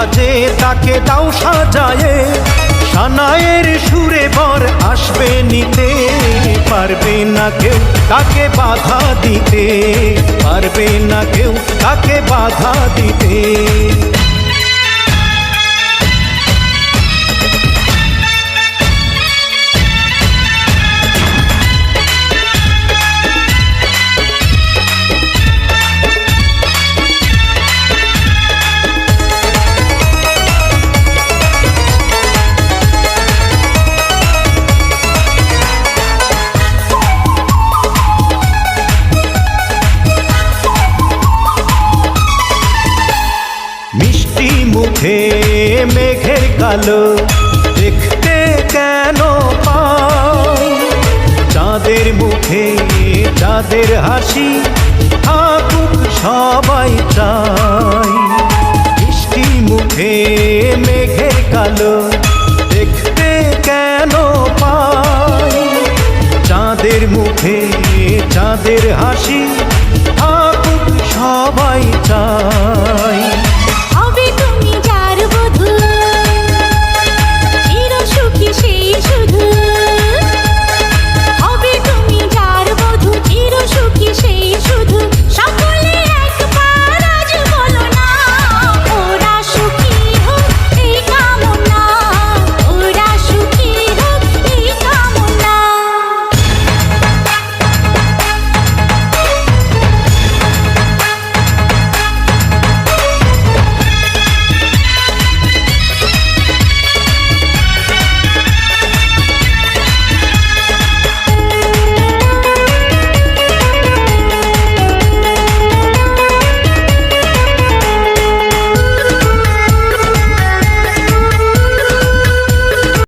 সাজে তাকে দাও সাজায়ে, সানায়ের সুরে বর আসবে নিতে। পারবে না কেউ তাকে বাধা দিতে, পারবে না কেউ তাকে বাধা দিতে। মিষ্টি মুখে মেঘের কালো দেখতে কেন পাই, চাঁদের মুখে চাঁদের হাসি থাকুক সবাই চাই। মিষ্টি মুখে মেঘের কালো দেখতে কেন পাই, চাঁদের মুখে চাঁদের হাসি থাকুক সবাই চাই।